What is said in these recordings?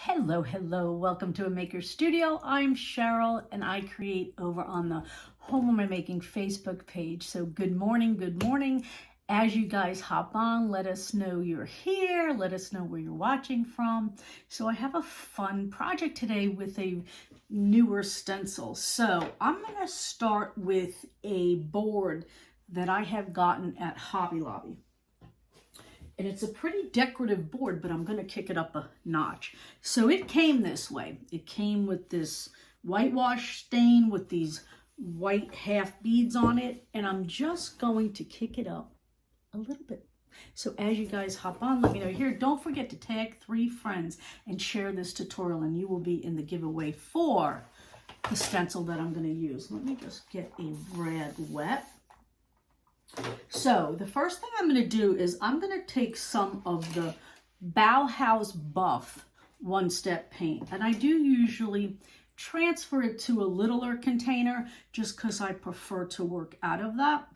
Hello, welcome to a Maker Studio. I'm Cheryl and I create over on the Home of My Making Facebook page. So good morning. As you guys hop on, let us know you're here, let us know where you're watching from. So I have a fun project today with a newer stencil. So I'm gonna start with a board that I have gotten at Hobby Lobby. And it's a pretty decorative board, but I'm going to kick it up a notch. So it came this way. It came with this whitewash stain with these white half beads on it. And I'm just going to kick it up a little bit. So as you guys hop on, let me know here. Don't forget to tag 3 friends and share this tutorial, and you will be in the giveaway for the stencil that I'm going to use. Let me just get a brad wet. So the first thing I'm going to do is I'm going to take some of the Bauhaus Buff one-step paint, and I do usually transfer it to a littler container just because I prefer to work out of that.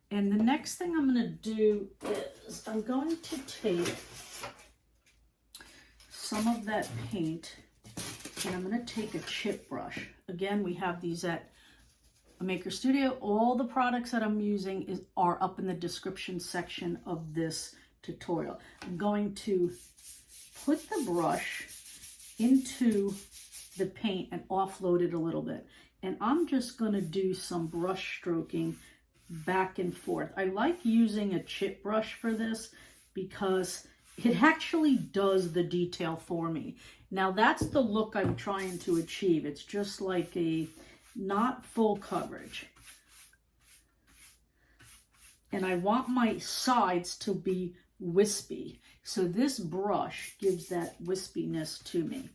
And the next thing I'm going to do is I'm going to take some of that paint and I'm going to take a chip brush. Again, we have these at a Maker Studio. All the products that I'm using are up in the description section of this tutorial. I'm going to put the brush into the paint and offload it a little bit. And I'm just going to do some brush stroking back and forth. I like using a chip brush for this because it actually does the detail for me. Now that's the look I'm trying to achieve. It's just like a not full coverage. And I want my sides to be wispy. So this brush gives that wispiness to me.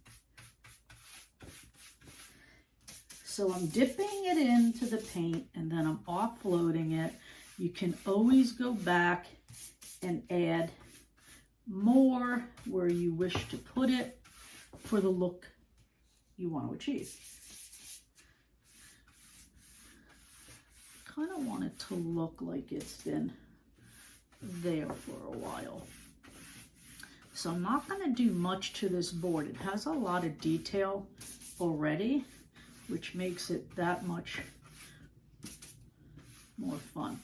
So I'm dipping it into the paint and then I'm offloading it. You can always go back and add more where you wish to put it for the look you want to achieve. Kind of want it to look like it's been there for a while. So I'm not going to do much to this board. It has a lot of detail already, which makes it that much more fun.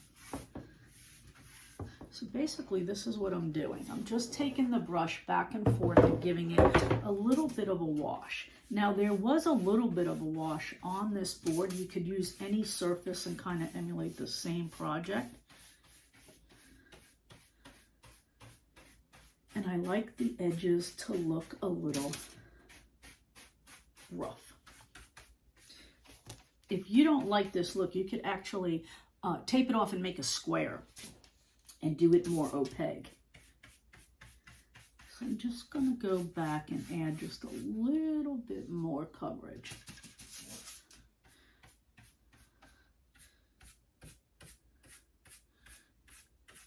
So basically this is what I'm doing. I'm just taking the brush back and forth and giving it a little bit of a wash. Now there was a little bit of a wash on this board. You could use any surface and kind of emulate the same project. And I like the edges to look a little rough. If you don't like this look, you could actually tape it off and make a square and do it more opaque. So I'm just going to go back and add just a little bit more coverage.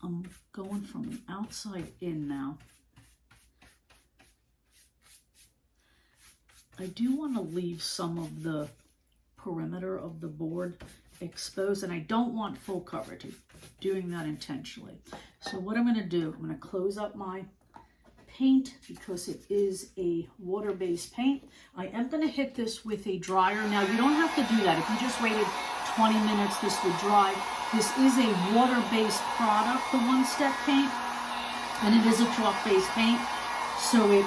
I'm going from the outside in now. I do want to leave some of the perimeter of the board exposed, and I don't want full coverage. I'm doing that intentionally. So what I'm going to do, I'm going to close up my paint because it is a water-based paint. I am going to hit this with a dryer. Now you don't have to do that. If you just waited 20 minutes, this would dry. This is a water-based product, the one-step paint, and it is a chalk-based paint, so it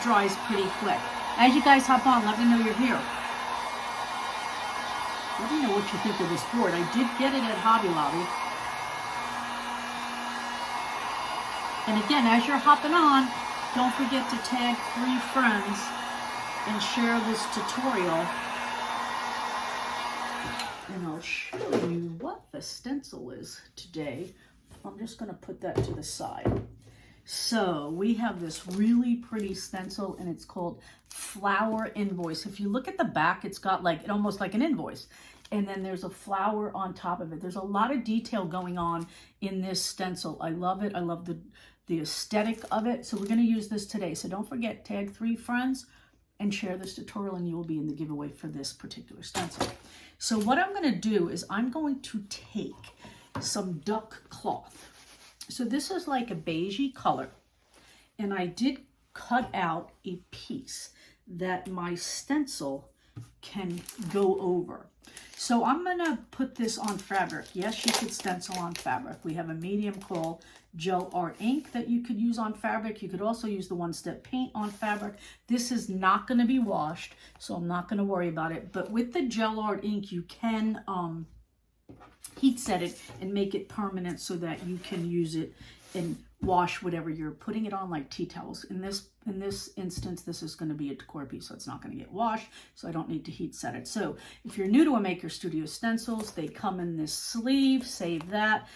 dries pretty quick. As you guys hop on, let me know you're here. Let me know what you think of this board. I did get it at Hobby Lobby. And again, as you're hopping on, don't forget to tag 3 friends and share this tutorial. And I'll show you what the stencil is today. I'm just going to put that to the side. So we have this really pretty stencil and it's called Flower Invoice. If you look at the back, it's got like almost like an invoice. And then there's a flower on top of it. There's a lot of detail going on in this stencil. I love it. I love the aesthetic of it. So we're going to use this today. So don't forget, tag 3 friends and share this tutorial and you will be in the giveaway for this particular stencil. So what I'm going to do is I'm going to take some duck cloth. So this is like a beigey color. And I did cut out a piece. that my stencil can go over. So I'm gonna put this on fabric. Yes, you could stencil on fabric. We have a medium called Gel Art ink that you could use on fabric. You could also use the one-step paint on fabric. This is not gonna be washed, so I'm not gonna worry about it. But with the Gel Art ink, you can heat set it and make it permanent so that you can use it and wash whatever you're putting it on, like tea towels. In this instance, this is going to be a decor piece, so it's not going to get washed, so I don't need to heat set it. So if you're new to a Maker Studio stencils, they come in this sleeve. Save that.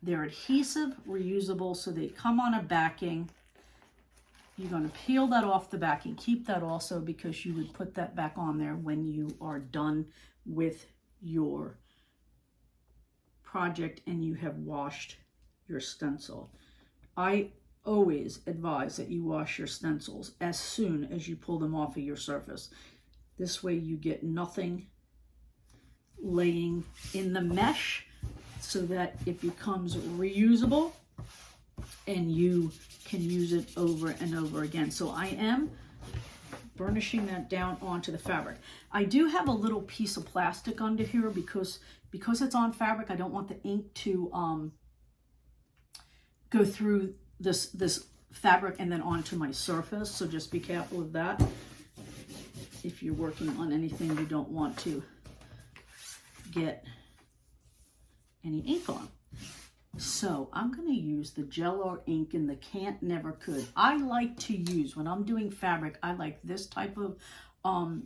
They're adhesive, reusable, so they come on a backing. You're going to peel that off the backing. Keep that also, because you would put that back on there when you are done with your project and you have washed your stencil. I always advise that you wash your stencils as soon as you pull them off of your surface. This way you get nothing laying in the mesh, so that it becomes reusable and you can use it over and over again. So I am burnishing that down onto the fabric. I do have a little piece of plastic under here because it's on fabric. I don't want the ink to go through this fabric and then onto my surface. So just be careful of that. If you're working on anything you don't want to get any ink on. So I'm going to use the Gel Art ink in the Can't Never Could. I like to use, when I'm doing fabric, I like this type of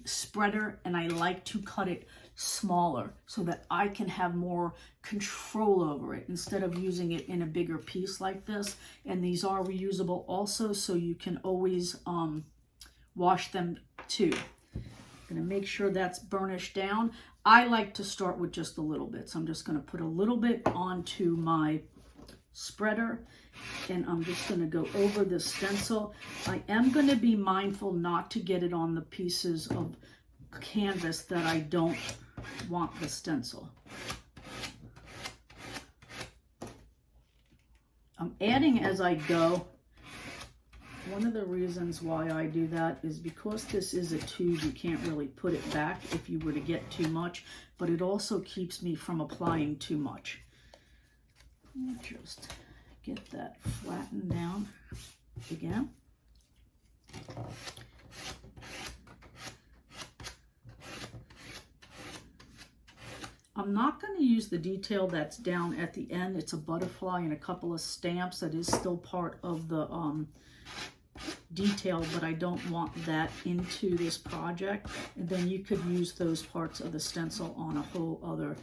spreader, and I like to cut it smaller so that I can have more control over it instead of using it in a bigger piece like this. And these are reusable also, so you can always wash them too. I'm going to make sure that's burnished down. I like to start with just a little bit, so I'm just going to put a little bit onto my spreader, and I'm just going to go over the stencil. I am going to be mindful not to get it on the pieces of canvas that I don't want the stencil. I'm adding as I go. One of the reasons why I do that is because this is a tube, you can't really put it back if you were to get too much, but it also keeps me from applying too much. Let me just get that flattened down again. I'm not going to use the detail that's down at the end. It's a butterfly and a couple of stamps that is still part of the detail, but I don't want that into this project. And then you could use those parts of the stencil on a whole other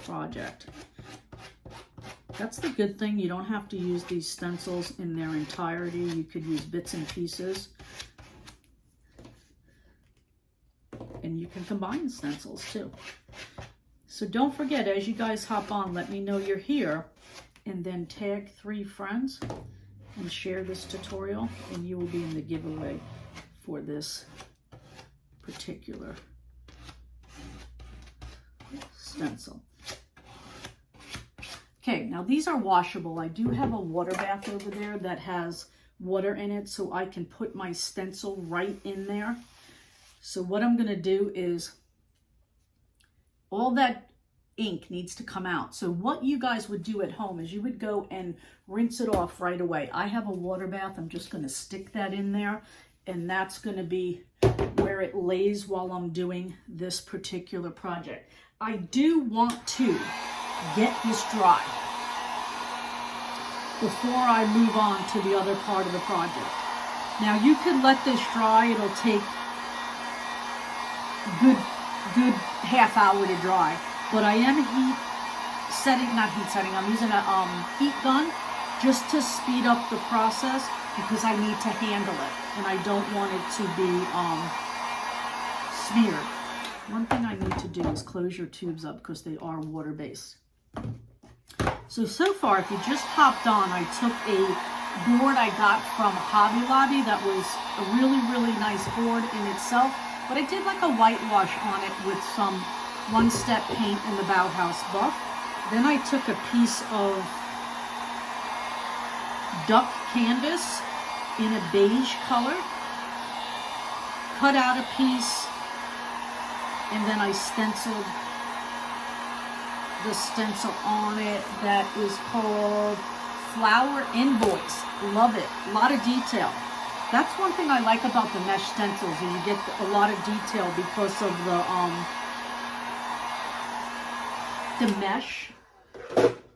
project. That's the good thing. You don't have to use these stencils in their entirety. You could use bits and pieces. And you can combine stencils too. So don't forget, as you guys hop on, let me know you're here, and then tag 3 friends and share this tutorial, and you will be in the giveaway for this particular stencil. Okay, now these are washable. I do have a water bath over there that has water in it, so I can put my stencil right in there. So what I'm going to do is, all that ink needs to come out. So what you guys would do at home is you would go and rinse it off right away. I have a water bath. I'm just going to stick that in there, and that's going to be where it lays while I'm doing this particular project. I do want to get this dry before I move on to the other part of the project. Now you could let this dry. It'll take good half hour to dry, but I am I'm using a heat gun just to speed up the process, because I need to handle it and I don't want it to be smeared. One thing I need to do is close your tubes up because they are water-based. So far, if you just hopped on, I took a board I got from Hobby Lobby that was a really, really nice board in itself, but I did like a whitewash on it with some one-step paint in the Bauhaus buff. Then I took a piece of duck canvas in a beige color, cut out a piece, and then I stenciled the stencil on it that is called Flower Invoice. Love it. A lot of detail. That's one thing I like about the mesh stencils, is you get a lot of detail because of the mesh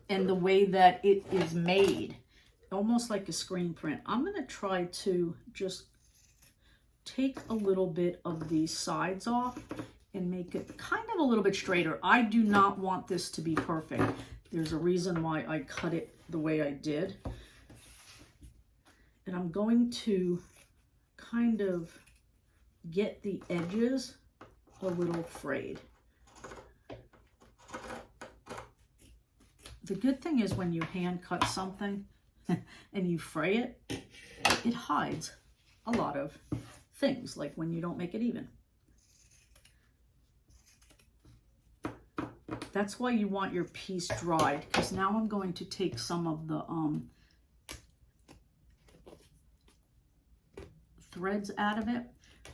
and the way that it is made. Almost like a screen print. I'm going to try to just take a little bit of these sides off and make it kind of a little bit straighter. I do not want this to be perfect. There's a reason why I cut it the way I did. And I'm going to kind of get the edges a little frayed. The good thing is when you hand cut something and you fray it, it hides a lot of things, like when you don't make it even. That's why you want your piece dried, because now I'm going to take some of the threads out of it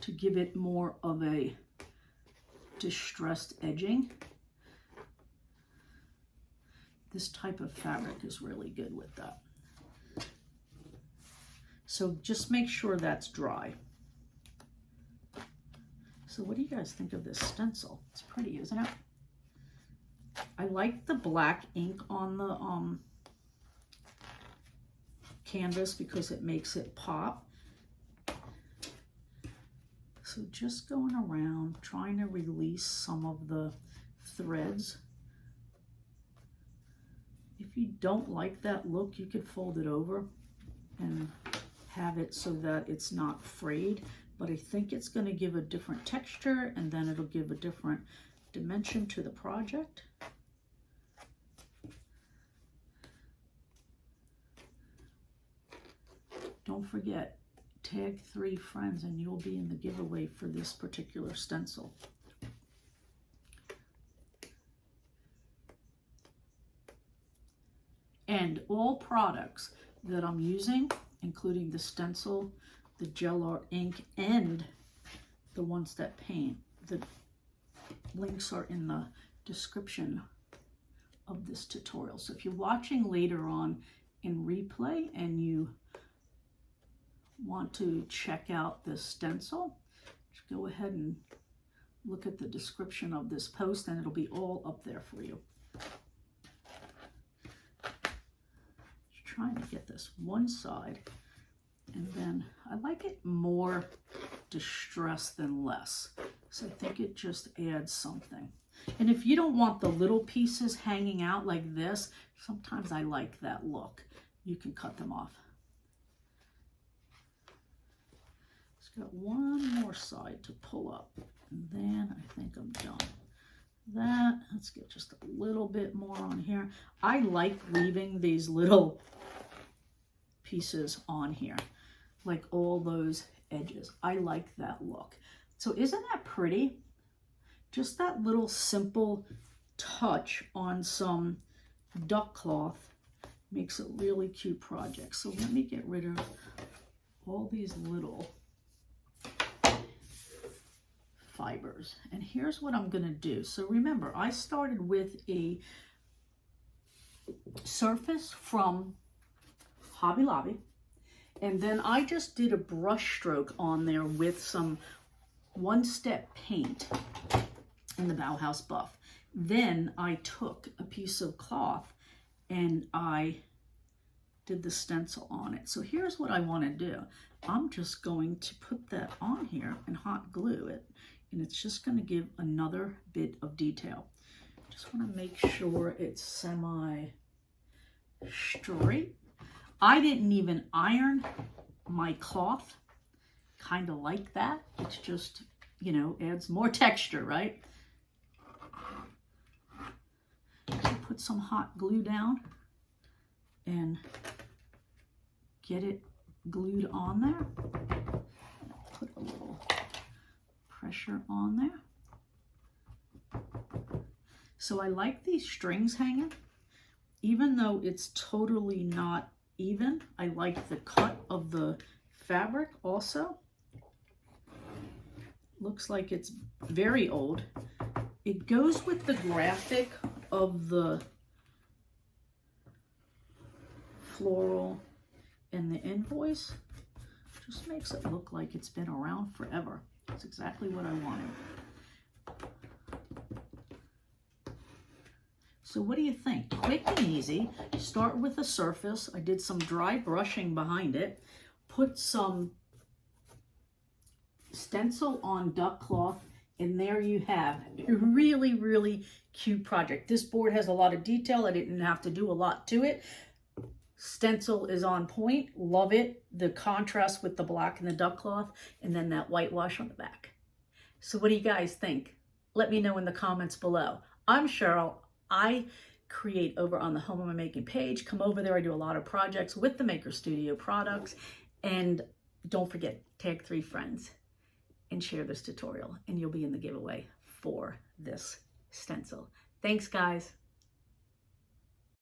to give it more of a distressed edging. This type of fabric is really good with that. So just make sure that's dry. So what do you guys think of this stencil? It's pretty, isn't it? I like the black ink on the canvas because it makes it pop. So just going around, trying to release some of the threads. If you don't like that look, you could fold it over and have it so that it's not frayed. But I think it's going to give a different texture, and then it'll give a different dimension to the project. Don't forget, tag 3 friends and you'll be in the giveaway for this particular stencil. And all products that I'm using, including the stencil, the gel art ink, and the ones that paint, the links are in the description of this tutorial. So if you're watching later on in replay and you want to check out this stencil, just go ahead and look at the description of this post and it'll be all up there for you. Just trying to get this one side, and then I like it more distressed than less, so I think it just adds something. And if you don't want the little pieces hanging out like this, sometimes I like that look. You can cut them off. It's got one more side to pull up, and then I think I'm done. Let's get just a little bit more on here. I like leaving these little pieces on here, like all those edges. I like that look. So isn't that pretty? Just that little simple touch on some duck cloth makes a really cute project. So let me get rid of all these little fibers. And here's what I'm going to do. So remember, I started with a surface from Hobby Lobby, and then I just did a brush stroke on there with some one-step paint in the Bauhaus buff. Then I took a piece of cloth and I did the stencil on it. So here's what I want to do. I'm just going to put that on here and hot glue it, and it's just going to give another bit of detail. Just want to make sure it's semi-straight. I didn't even iron my cloth. Kind of like that. It's just, you know, adds more texture, right? So put some hot glue down and get it glued on there. Put a little pressure on there. So I like these strings hanging. Even though it's totally not even, I like the cut of the fabric also. Looks like it's very old. It goes with the graphic of the floral and the invoice. Just makes it look like it's been around forever. That's exactly what I wanted. So what do you think? Quick and easy. Start with a surface. I did some dry brushing behind it. Put some stencil on duck cloth, and there you have a really, really cute project. This board has a lot of detail. I didn't have to do a lot to it. Stencil is on point. Love it. The contrast with the black and the duck cloth, and then that whitewash on the back. So what do you guys think? Let me know in the comments below. I'm Cheryl. I create over on the Home of My Making page. Come over there. I do a lot of projects with the Maker Studio products. And don't forget, tag 3 friends and share this tutorial, and you'll be in the giveaway for this stencil. Thanks, guys.